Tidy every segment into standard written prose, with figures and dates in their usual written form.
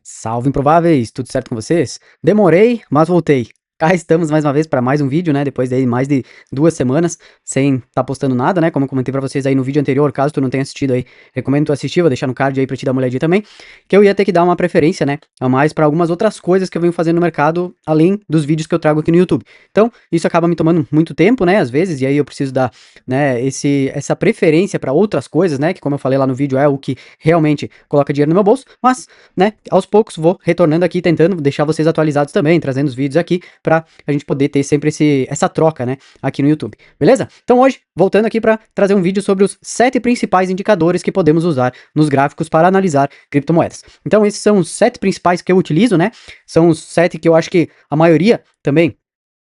Salve improváveis, tudo certo com vocês? Demorei, mas voltei. Cá estamos mais uma vez para mais um vídeo, né? Depois de mais de 2 semanas sem tá postando nada, né? Como eu comentei pra vocês aí no vídeo anterior, caso tu não tenha assistido aí, recomendo tu assistir, vou deixar no card aí pra te dar uma olhadinha também, que eu ia ter que dar uma preferência, né? A mais pra algumas outras coisas que eu venho fazendo no mercado, além dos vídeos que eu trago aqui no YouTube. Então, isso acaba me tomando muito tempo, né? Às vezes, e aí eu preciso dar, né, essa preferência pra outras coisas, né? Que como eu falei lá no vídeo, é o que realmente coloca dinheiro no meu bolso, mas, né, aos poucos vou retornando aqui, tentando deixar vocês atualizados também, trazendo os vídeos aqui para a gente poder ter sempre essa troca, né, aqui no YouTube, beleza? Então hoje, voltando aqui para trazer um vídeo sobre os 7 principais indicadores que podemos usar nos gráficos para analisar criptomoedas. Então esses são os 7 principais que eu utilizo, né, são os 7 que eu acho que a maioria também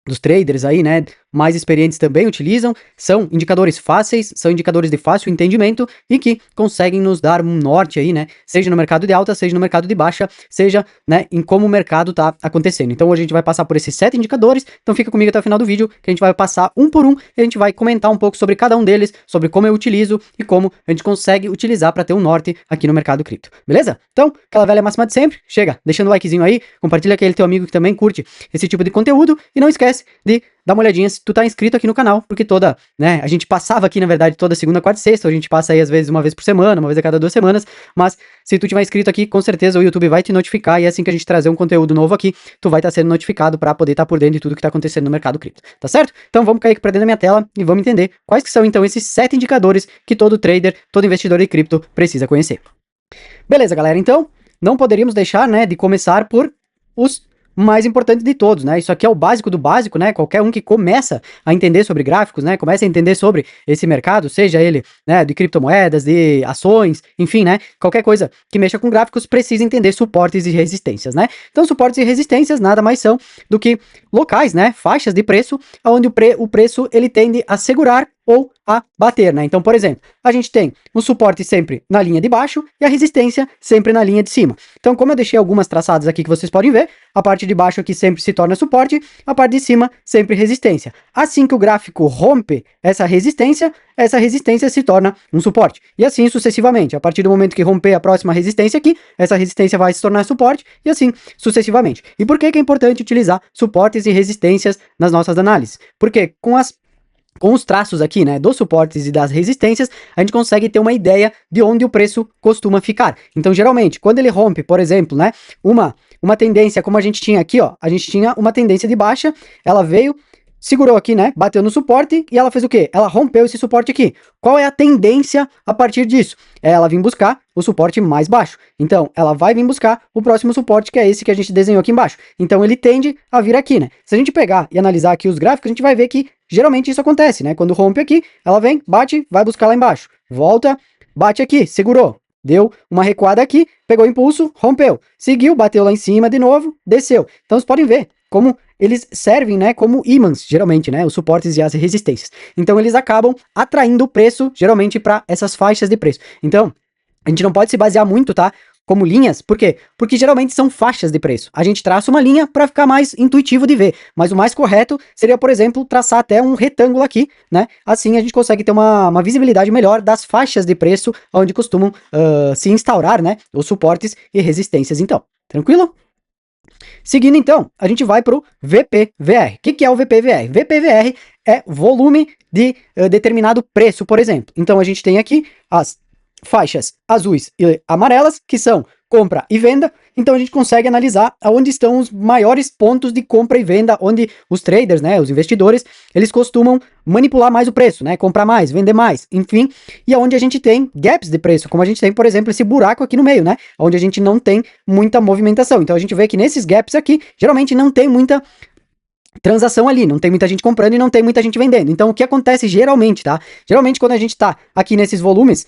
dos traders aí, né, mais experientes também utilizam, são indicadores fáceis, são indicadores de fácil entendimento e que conseguem nos dar um norte aí, né, seja no mercado de alta, seja no mercado de baixa, seja, né, em como o mercado tá acontecendo. Então hoje a gente vai passar por esses 7 indicadores, então fica comigo até o final do vídeo, que a gente vai passar um por um e a gente vai comentar um pouco sobre cada um deles, sobre como eu utilizo e como a gente consegue utilizar para ter um norte aqui no mercado cripto, beleza? Então, aquela velha máxima de sempre, chega, deixando o likezinho aí, compartilha com aquele teu amigo que também curte esse tipo de conteúdo e não esquece de dar uma olhadinha se tu tá inscrito aqui no canal, porque a gente passava aqui, na verdade, toda segunda, quarta e sexta, a gente passa aí às vezes uma vez por semana, uma vez a cada 2 semanas, mas se tu tiver inscrito aqui, com certeza o YouTube vai te notificar e assim que a gente trazer um conteúdo novo aqui, tu vai estar sendo notificado para poder estar por dentro de tudo que tá acontecendo no mercado cripto, tá certo? Então vamos cair aqui pra dentro da minha tela e vamos entender quais que são então esses 7 indicadores que todo trader, todo investidor de cripto precisa conhecer. Beleza, galera, então não poderíamos deixar, né, de começar por os mais importante de todos, né? Isso aqui é o básico do básico, né? Qualquer um que começa a entender sobre gráficos, né? Começa a entender sobre esse mercado, seja ele, né, de criptomoedas, de ações, enfim, né? Qualquer coisa que mexa com gráficos precisa entender suportes e resistências, né? Então, suportes e resistências nada mais são do que locais, né? Faixas de preço, onde o preço ele tende a segurar ou a bater, né? Então, por exemplo, a gente tem um suporte sempre na linha de baixo e a resistência sempre na linha de cima. Então, como eu deixei algumas traçadas aqui que vocês podem ver, a parte de baixo aqui sempre se torna suporte, a parte de cima sempre resistência. Assim que o gráfico rompe essa resistência se torna um suporte. E assim sucessivamente. A partir do momento que romper a próxima resistência aqui, essa resistência vai se tornar suporte e assim sucessivamente. E por que é importante utilizar suportes e resistências nas nossas análises? Porque com os traços aqui, né, dos suportes e das resistências, a gente consegue ter uma ideia de onde o preço costuma ficar. Então, geralmente, quando ele rompe, por exemplo, né, uma tendência como a gente tinha aqui, ó, a gente tinha uma tendência de baixa, ela veio, segurou aqui, né, bateu no suporte e ela fez o quê? Ela rompeu esse suporte aqui. Qual é a tendência a partir disso? É ela vir buscar o suporte mais baixo. Então, ela vai vir buscar o próximo suporte, que é esse que a gente desenhou aqui embaixo. Então, ele tende a vir aqui, né? Se a gente pegar e analisar aqui os gráficos, a gente vai ver que geralmente isso acontece, né? Quando rompe aqui, ela vem, bate, vai buscar lá embaixo. Volta, bate aqui, segurou. Deu uma recuada aqui, pegou impulso, rompeu. Seguiu, bateu lá em cima de novo, desceu. Então, vocês podem ver como eles servem, né, como ímãs, geralmente, né, os suportes e as resistências. Então, eles acabam atraindo o preço, geralmente, para essas faixas de preço. Então, a gente não pode se basear muito, tá, como linhas, por quê? Porque geralmente são faixas de preço. A gente traça uma linha para ficar mais intuitivo de ver, mas o mais correto seria, por exemplo, traçar até um retângulo aqui, né? Assim a gente consegue ter uma visibilidade melhor das faixas de preço onde costumam se instaurar, né, os suportes e resistências. Então, tranquilo? Seguindo então, a gente vai para o VPVR. O que é o VPVR? VPVR é volume de determinado preço, por exemplo. Então a gente tem aqui as faixas azuis e amarelas, que são compra e venda, então a gente consegue analisar aonde estão os maiores pontos de compra e venda, onde os traders, né, os investidores, eles costumam manipular mais o preço, né, comprar mais, vender mais, enfim, e aonde a gente tem gaps de preço, como a gente tem, por exemplo, esse buraco aqui no meio, né, onde a gente não tem muita movimentação. Então a gente vê que nesses gaps aqui, geralmente não tem muita transação ali, não tem muita gente comprando e não tem muita gente vendendo. Então o que acontece geralmente, tá? Geralmente quando a gente tá aqui nesses volumes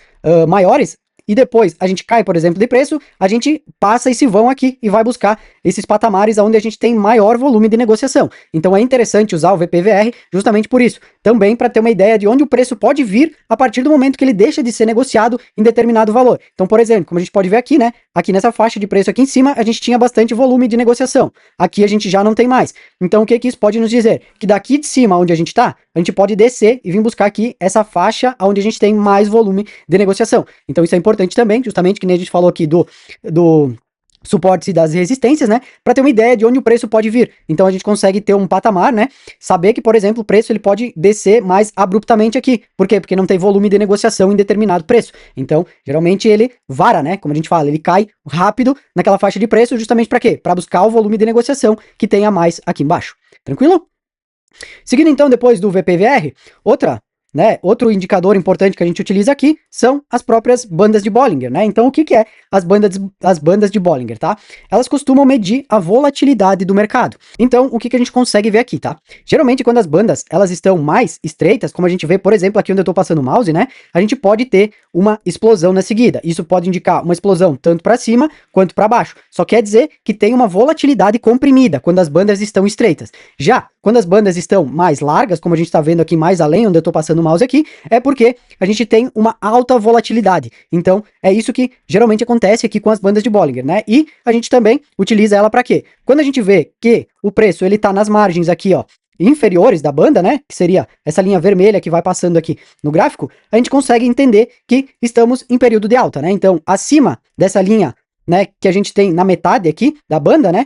maiores, e depois a gente cai, por exemplo, de preço, a gente passa esse vão aqui e vai buscar esses patamares onde a gente tem maior volume de negociação. Então é interessante usar o VPVR justamente por isso. Também para ter uma ideia de onde o preço pode vir a partir do momento que ele deixa de ser negociado em determinado valor. Então, por exemplo, como a gente pode ver aqui, né? Aqui nessa faixa de preço aqui em cima, a gente tinha bastante volume de negociação. Aqui a gente já não tem mais. Então, o que isso pode nos dizer? Que daqui de cima, onde a gente tá, a gente pode descer e vir buscar aqui essa faixa onde a gente tem mais volume de negociação. Então, isso é importante também, justamente que nem a gente falou aqui suportes e das resistências, né, para ter uma ideia de onde o preço pode vir. Então a gente consegue ter um patamar, né, saber que, por exemplo, o preço ele pode descer mais abruptamente aqui. Por quê? Porque não tem volume de negociação em determinado preço. Então, geralmente ele vara, né, como a gente fala, ele cai rápido naquela faixa de preço justamente para quê? Para buscar o volume de negociação que tenha mais aqui embaixo. Tranquilo? Seguindo então depois do VPVR, outro indicador importante que a gente utiliza aqui são as próprias bandas de Bollinger, né? Então, o que que é as bandas de Bollinger, tá? Elas costumam medir a volatilidade do mercado. Então, o que que a gente consegue ver aqui, tá? Geralmente, quando as bandas, elas estão mais estreitas, como a gente vê, por exemplo, aqui onde eu tô passando o mouse, né? A gente pode ter uma explosão na seguida. Isso pode indicar uma explosão tanto para cima quanto para baixo. Só quer dizer que tem uma volatilidade comprimida quando as bandas estão estreitas. Já quando as bandas estão mais largas, como a gente está vendo aqui mais além, onde eu estou passando o mouse aqui, é porque a gente tem uma alta volatilidade. Então, é isso que geralmente acontece aqui com as bandas de Bollinger, né? E a gente também utiliza ela para quê? Quando a gente vê que o preço ele tá nas margens aqui, ó, inferiores da banda, né, que seria essa linha vermelha que vai passando aqui no gráfico, a gente consegue entender que estamos em período de alta, né? Então, acima dessa linha, né, que a gente tem na metade aqui da banda, né,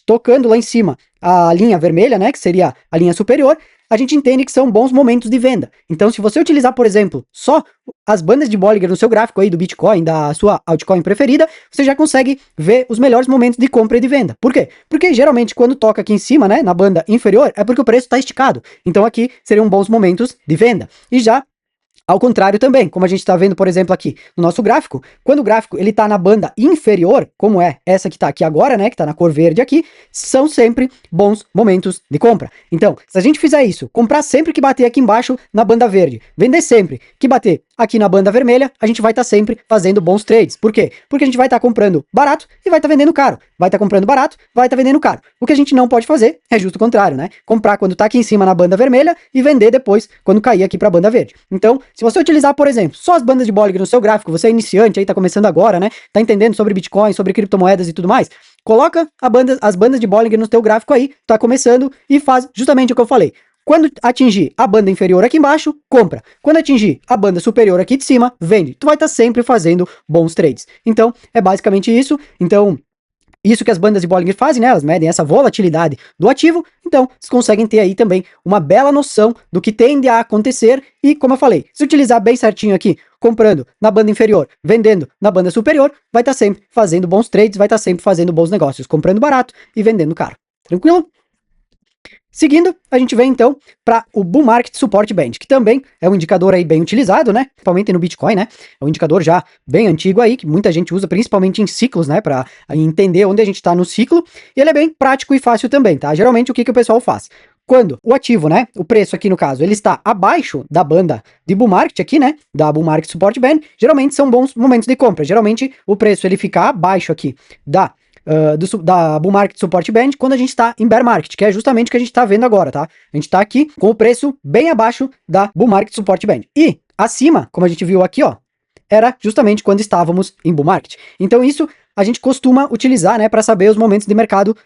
tocando lá em cima a linha vermelha, né, que seria a linha superior, a gente entende que são bons momentos de venda. Então, se você utilizar, por exemplo, só as bandas de Bollinger no seu gráfico aí do Bitcoin, da sua altcoin preferida, você já consegue ver os melhores momentos de compra e de venda. Por quê? Porque geralmente quando toca aqui em cima, né, na banda inferior, é porque o preço está esticado. Então aqui seriam bons momentos de venda. E já ao contrário também, como a gente está vendo, por exemplo, aqui no nosso gráfico, quando o gráfico ele está na banda inferior, como é essa que está aqui agora, né, que está na cor verde aqui, são sempre bons momentos de compra. Então, se a gente fizer isso, comprar sempre que bater aqui embaixo na banda verde, vender sempre que bater aqui na banda vermelha, a gente vai estar sempre fazendo bons trades. Por quê? Porque a gente vai estar comprando barato e vai estar vendendo caro. Vai estar comprando barato, vai estar vendendo caro. O que a gente não pode fazer é justo o contrário, né? Comprar quando está aqui em cima na banda vermelha e vender depois quando cair aqui para a banda verde. Então, se você utilizar, por exemplo, só as bandas de Bollinger no seu gráfico, você é iniciante aí, tá começando agora, né? Tá entendendo sobre Bitcoin, sobre criptomoedas e tudo mais, coloca as bandas de Bollinger no teu gráfico aí, tá começando e faz justamente o que eu falei. Quando atingir a banda inferior aqui embaixo, compra. Quando atingir a banda superior aqui de cima, vende. Tu vai estar sempre fazendo bons trades. Então, é basicamente isso. Então, isso que as bandas de Bollinger fazem, né? Elas medem essa volatilidade do ativo, então vocês conseguem ter aí também uma bela noção do que tende a acontecer e, como eu falei, se utilizar bem certinho aqui, comprando na banda inferior, vendendo na banda superior, vai estar sempre fazendo bons trades, vai estar sempre fazendo bons negócios, comprando barato e vendendo caro. Tranquilo? Seguindo, a gente vem então para o Bull Market Support Band, que também é um indicador aí bem utilizado, né? Principalmente no Bitcoin, né? É um indicador já bem antigo aí, que muita gente usa principalmente em ciclos, né? Para entender onde a gente está no ciclo. E ele é bem prático e fácil também, tá? Geralmente o que o pessoal faz? Quando o ativo, né, o preço aqui no caso, ele está abaixo da banda de Bull Market aqui, né, da Bull Market Support Band, geralmente são bons momentos de compra. Geralmente o preço ele fica abaixo aqui da Bull Market Support Band quando a gente está em Bear Market, que é justamente o que a gente está vendo agora, tá? A gente está aqui com o preço bem abaixo da Bull Market Support Band. E acima, como a gente viu aqui, ó, era justamente quando estávamos em Bull Market. Então isso a gente costuma utilizar, né, para saber os momentos de mercado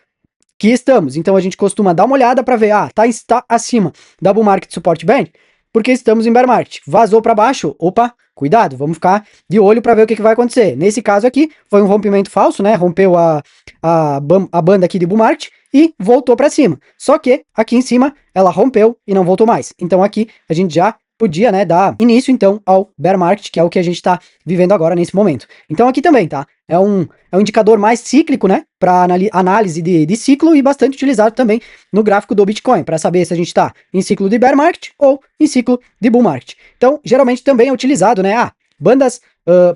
que estamos. Então a gente costuma dar uma olhada para ver, está acima da Bull Market Support Band, porque estamos em Bear Market. Vazou para baixo, opa, cuidado, vamos ficar de olho para ver o que vai acontecer. Nesse caso aqui, foi um rompimento falso, né? Rompeu a banda aqui de Bull Market e voltou para cima. Só que aqui em cima ela rompeu e não voltou mais. Então aqui a gente já podia, né, dar início então ao Bear Market, que é o que a gente está vivendo agora nesse momento. Então aqui também, tá? É um indicador mais cíclico, né, para análise de ciclo e bastante utilizado também no gráfico do Bitcoin, para saber se a gente está em ciclo de Bear Market ou em ciclo de Bull Market. Então, geralmente também é utilizado, né,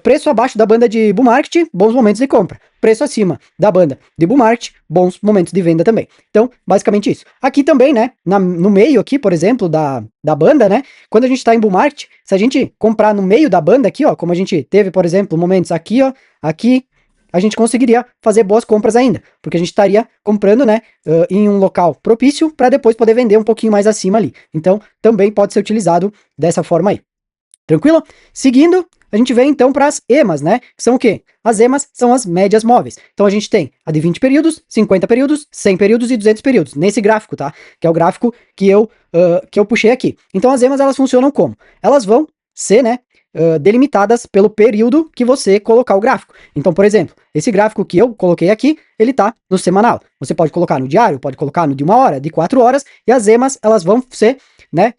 preço abaixo da banda de Bull Market, bons momentos de compra. Preço acima da banda de Bull Market, bons momentos de venda também. Então, basicamente isso. Aqui também, né, no meio aqui, por exemplo, da banda, né, quando a gente está em Bull Market, se a gente comprar no meio da banda aqui, ó, como a gente teve, por exemplo, momentos aqui, ó, aqui, a gente conseguiria fazer boas compras ainda, porque a gente estaria comprando, né, em um local propício para depois poder vender um pouquinho mais acima ali. Então, também pode ser utilizado dessa forma aí. Tranquilo? Seguindo, a gente vem então para as EMAs, né? Que são o quê? As EMAs são as médias móveis. Então a gente tem a de 20 períodos, 50 períodos, 100 períodos e 200 períodos, nesse gráfico, tá? Que é o gráfico que eu puxei aqui. Então as EMAs, elas funcionam como? Elas vão ser, né, delimitadas pelo período que você colocar o gráfico. Então, por exemplo, esse gráfico que eu coloquei aqui, ele tá no semanal. Você pode colocar no diário, pode colocar no de 1 hora, de 4 horas, e as EMAs, elas vão ser, né,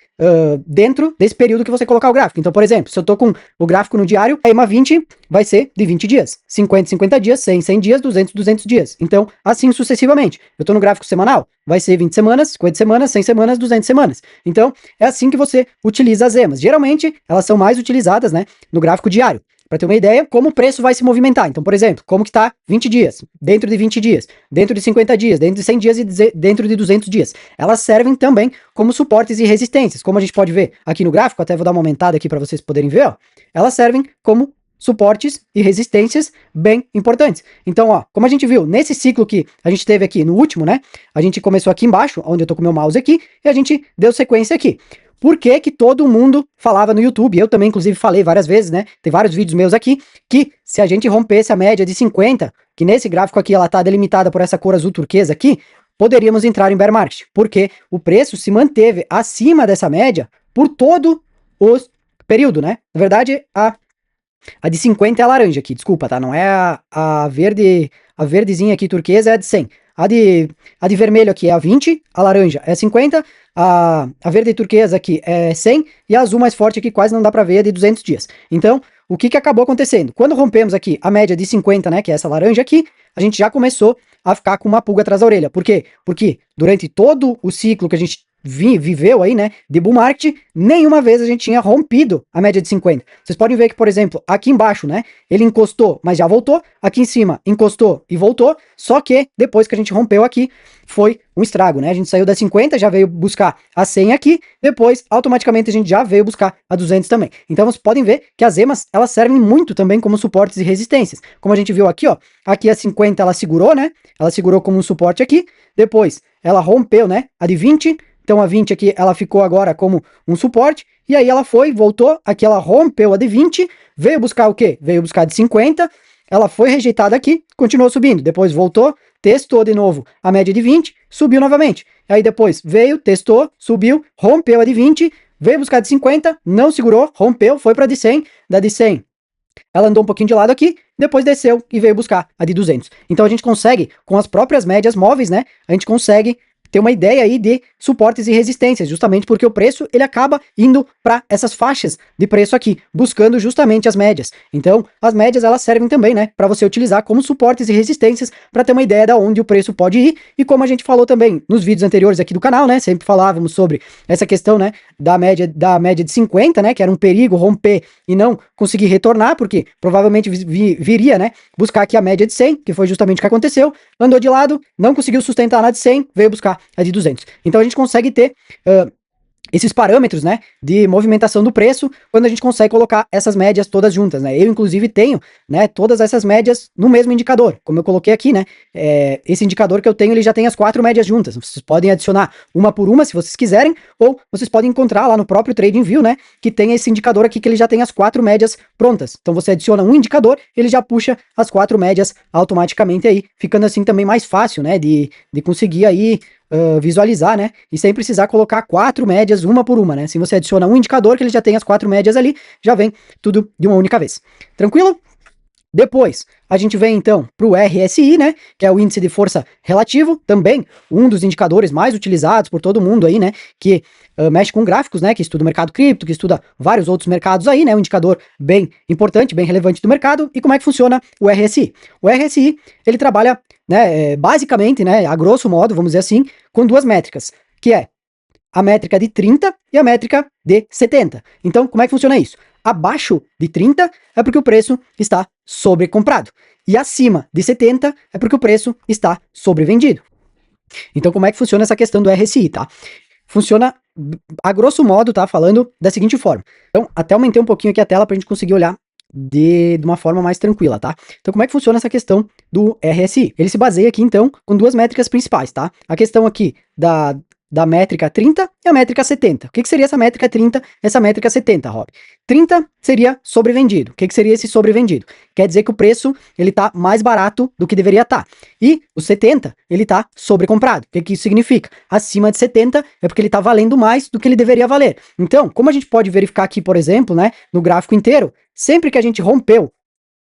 dentro desse período que você colocar o gráfico. Então, por exemplo, se eu tô com o gráfico no diário, a EMA 20 vai ser de 20 dias, 50, 50 dias, 100, 100 dias, 200, 200 dias. Então, assim sucessivamente. Eu tô no gráfico semanal, vai ser 20 semanas, 50 semanas, 100 semanas, 200 semanas. Então, é assim que você utiliza as EMAs. Geralmente, elas são mais utilizadas, né, no gráfico diário. Para ter uma ideia, como o preço vai se movimentar. Então, por exemplo, como que tá 20 dias, dentro de 20 dias, dentro de 50 dias, dentro de 100 dias e dentro de 200 dias. Elas servem também como suportes e resistências. Como a gente pode ver aqui no gráfico, até vou dar uma aumentada aqui para vocês poderem ver, ó. Elas servem como suportes e resistências bem importantes. Então, ó, como a gente viu nesse ciclo que a gente teve aqui no último, né? A gente começou aqui embaixo, onde eu tô com o meu mouse aqui, e a gente deu sequência aqui. Por que que todo mundo falava no YouTube? Eu também, inclusive, falei várias vezes, né? Tem vários vídeos meus aqui, que se a gente rompesse a média de 50, que nesse gráfico aqui ela tá delimitada por essa cor azul turquesa aqui, poderíamos entrar em bear market, porque o preço se manteve acima dessa média por todo o período, né? Na verdade, a de 50 é a laranja aqui, desculpa, tá? Não é a verde, a verdezinha aqui turquesa é a de 100. A de vermelho aqui é a 20, a laranja é 50, a verde turquesa aqui é 100 e a azul mais forte aqui quase não dá pra ver é de 200 dias. Então, o que que acabou acontecendo? Quando rompemos aqui a média de 50, né, que é essa laranja aqui, a gente já começou a ficar com uma pulga atrás da orelha. Por quê? Porque durante todo o ciclo que a gente viveu aí, né, de bull market, nenhuma vez a gente tinha rompido a média de 50. Vocês podem ver que, por exemplo, aqui embaixo, né, ele encostou, mas já voltou, aqui em cima encostou e voltou, só que depois que a gente rompeu aqui, foi um estrago, né, a gente saiu da 50, já veio buscar a 100 aqui, depois, automaticamente, a gente já veio buscar a 200 também. Então, vocês podem ver que as EMAs, elas servem muito também como suportes e resistências. Como a gente viu aqui, ó, aqui a 50 ela segurou, né, ela segurou como um suporte aqui, depois ela rompeu, né, a de 20, então a 20 aqui, ela ficou agora como um suporte, e aí ela foi, voltou, aqui ela rompeu a de 20, veio buscar o quê? Veio buscar a de 50, ela foi rejeitada aqui, continuou subindo, depois voltou, testou de novo a média de 20, subiu novamente. Aí depois veio, testou, subiu, rompeu a de 20, veio buscar a de 50, não segurou, rompeu, foi para a de 100, da de 100 ela andou um pouquinho de lado aqui, depois desceu e veio buscar a de 200. Então a gente consegue, com as próprias médias móveis, né, a gente consegue ter uma ideia aí de suportes e resistências, justamente porque o preço ele acaba indo para essas faixas de preço aqui, buscando justamente as médias. Então, as médias elas servem também, né, para você utilizar como suportes e resistências para ter uma ideia de onde o preço pode ir. E como a gente falou também nos vídeos anteriores aqui do canal, né, sempre falávamos sobre essa questão, né, da média de 50, né, que era um perigo romper e não conseguir retornar, porque provavelmente viria, né, buscar aqui a média de 100, que foi justamente o que aconteceu, andou de lado, não conseguiu sustentar na de 100, veio buscar a de 200. Então a gente consegue ter esses parâmetros, né, de movimentação do preço quando a gente consegue colocar essas médias todas juntas, né? Eu, inclusive, tenho, né, todas essas médias no mesmo indicador, como eu coloquei aqui, né? Esse indicador que eu tenho, ele já tem as 4 médias juntas. Vocês podem adicionar uma por uma, se vocês quiserem, ou vocês podem encontrar lá no próprio TradingView, né, que tem esse indicador aqui que ele já tem as 4 médias prontas. Então você adiciona um indicador, ele já puxa as 4 médias automaticamente aí, ficando assim também mais fácil, né, de conseguir aí visualizar, né? E sem precisar colocar 4 médias uma por uma, né? Assim você adiciona um indicador que ele já tem as 4 médias ali, já vem tudo de uma única vez. Tranquilo? Depois, a gente vem então para o RSI, né, que é o índice de força relativo, também um dos indicadores mais utilizados por todo mundo aí, né, que mexe com gráficos, né, que estuda o mercado cripto, que estuda vários outros mercados aí, né, um indicador bem importante, bem relevante do mercado. E como é que funciona o RSI? O RSI, ele trabalha, né, basicamente, né, a grosso modo, vamos dizer assim, com duas métricas, que é a métrica de 30 e a métrica de 70. Então, como é que funciona isso? Abaixo de 30 é porque o preço está sobrecomprado. E acima de 70 é porque o preço está sobrevendido. Então, como é que funciona essa questão do RSI, tá? Funciona, a grosso modo, tá? Falando da seguinte forma. Então, até aumentei um pouquinho aqui a tela para a gente conseguir olhar de uma forma mais tranquila, tá? Então, como é que funciona essa questão do RSI? Ele se baseia aqui, então, com duas métricas principais, tá? A questão aqui da métrica 30 e a métrica 70. O que seria essa métrica 30 e essa métrica 70, Rob? 30 seria sobrevendido. O que seria esse sobrevendido? Quer dizer que o preço ele tá mais barato do que deveria estar. E o 70, ele tá sobrecomprado. O que isso significa? Acima de 70 é porque ele tá valendo mais do que ele deveria valer. Então, como a gente pode verificar aqui, por exemplo, né, no gráfico inteiro, sempre que a gente rompeu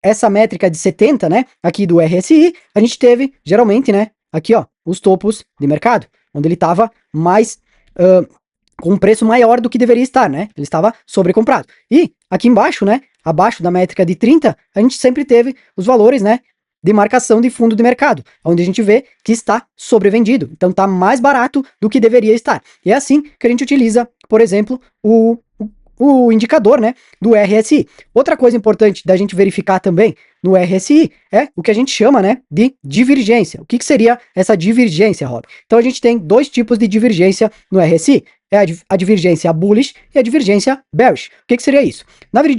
essa métrica de 70, né, aqui do RSI, a gente teve, geralmente, né, aqui, ó, os topos de mercado, onde ele estava mais, com um preço maior do que deveria estar, né, ele estava sobrecomprado. E aqui embaixo, né, abaixo da métrica de 30, a gente sempre teve os valores, né, de marcação de fundo de mercado, onde a gente vê que está sobrevendido, então está mais barato do que deveria estar. E é assim que a gente utiliza, por exemplo, o indicador, né, do RSI. Outra coisa importante da gente verificar também no RSI é o que a gente chama, né, de divergência. O que seria essa divergência, Rob? Então a gente tem dois tipos de divergência no RSI. É a divergência bullish e a divergência bearish. O que seria isso?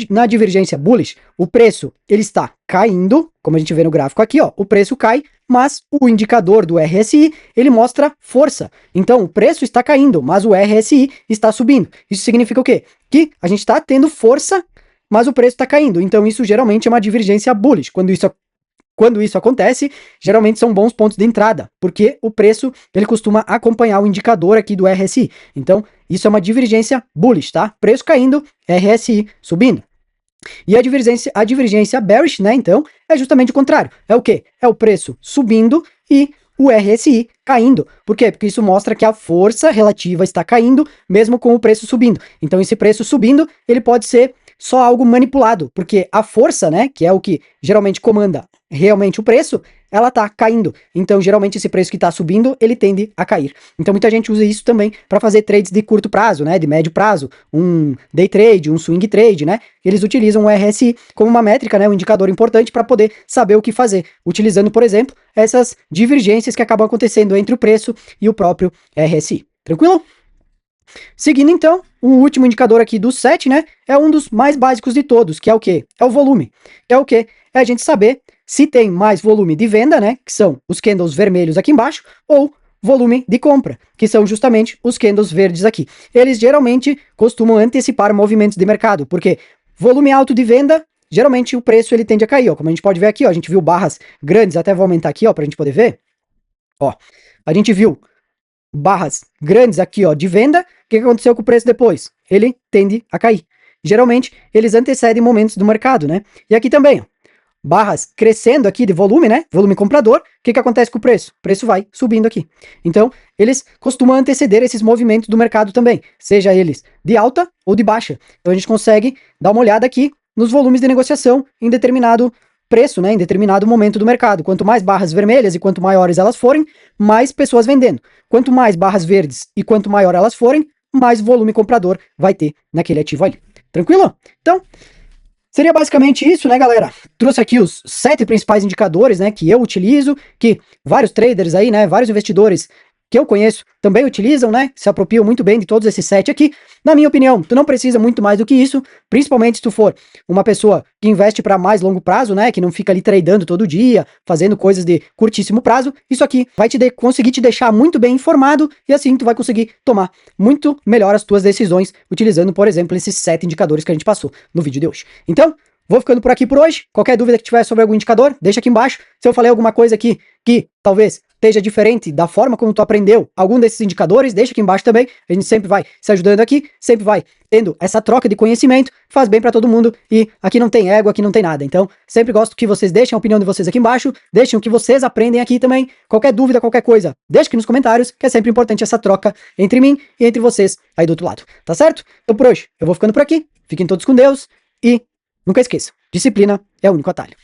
Na divergência bullish, o preço ele está caindo, como a gente vê no gráfico aqui, ó, o preço cai, mas o indicador do RSI, ele mostra força. Então, o preço está caindo, mas o RSI está subindo. Isso significa o quê? Que a gente está tendo força, mas o preço está caindo. Então, isso geralmente é uma divergência bullish. Quando isso acontece, geralmente são bons pontos de entrada, porque o preço ele costuma acompanhar o indicador aqui do RSI. Então, isso é uma divergência bullish, tá? Preço caindo, RSI subindo. E a divergência bearish, né, então, é justamente o contrário. É o quê? É o preço subindo e o RSI caindo. Por quê? Porque isso mostra que a força relativa está caindo, mesmo com o preço subindo. Então, esse preço subindo, ele pode ser só algo manipulado, porque a força, né, que é o que geralmente comanda realmente o preço, ela tá caindo. Então, geralmente, esse preço que tá subindo, ele tende a cair. Então, muita gente usa isso também para fazer trades de curto prazo, né, de médio prazo, um day trade, um swing trade, né? Eles utilizam o RSI como uma métrica, né, um indicador importante para poder saber o que fazer, utilizando, por exemplo, essas divergências que acabam acontecendo entre o preço e o próprio RSI. Tranquilo? Seguindo então, o último indicador aqui do 7, né, é um dos mais básicos de todos, que é o quê? É o volume. É o quê? É a gente saber se tem mais volume de venda, né, que são os candles vermelhos aqui embaixo, ou volume de compra, que são justamente os candles verdes aqui. Eles geralmente costumam antecipar movimentos de mercado, porque volume alto de venda, geralmente o preço ele tende a cair, ó, como a gente pode ver aqui, ó, a gente viu barras grandes, até vou aumentar aqui, ó, pra gente poder ver, ó, a gente viu barras grandes aqui, ó, de venda. O que aconteceu com o preço depois? Ele tende a cair. Geralmente, eles antecedem momentos do mercado, né? E aqui também, ó, barras crescendo aqui de volume, né? Volume comprador. O que acontece com o preço? O preço vai subindo aqui. Então, eles costumam anteceder esses movimentos do mercado também, seja eles de alta ou de baixa. Então, a gente consegue dar uma olhada aqui nos volumes de negociação em determinado preço, né, em determinado momento do mercado. Quanto mais barras vermelhas e quanto maiores elas forem, mais pessoas vendendo. Quanto mais barras verdes e quanto maior elas forem, mais volume comprador vai ter naquele ativo ali. Tranquilo? Então, seria basicamente isso, né, galera? Trouxe aqui os 7 principais indicadores, né, que eu utilizo, que vários traders aí, né, vários investidores que eu conheço também utilizam, né, se apropriam muito bem de todos esses 7 aqui. Na minha opinião, tu não precisa muito mais do que isso, principalmente se tu for uma pessoa que investe para mais longo prazo, né, que não fica ali tradando todo dia, fazendo coisas de curtíssimo prazo. Isso aqui vai conseguir te deixar muito bem informado e assim tu vai conseguir tomar muito melhor as tuas decisões utilizando, por exemplo, esses 7 indicadores que a gente passou no vídeo de hoje. Então, vou ficando por aqui por hoje. Qualquer dúvida que tiver sobre algum indicador, deixa aqui embaixo. Se eu falei alguma coisa aqui que talvez esteja diferente da forma como tu aprendeu algum desses indicadores, deixa aqui embaixo também. A gente sempre vai se ajudando aqui, sempre vai tendo essa troca de conhecimento, faz bem para todo mundo e aqui não tem ego, aqui não tem nada. Então, sempre gosto que vocês deixem a opinião de vocês aqui embaixo, deixem o que vocês aprendem aqui também. Qualquer dúvida, qualquer coisa, deixa aqui nos comentários, que é sempre importante essa troca entre mim e entre vocês aí do outro lado. Tá certo? Então por hoje, eu vou ficando por aqui. Fiquem todos com Deus e nunca esqueça, disciplina é o único atalho.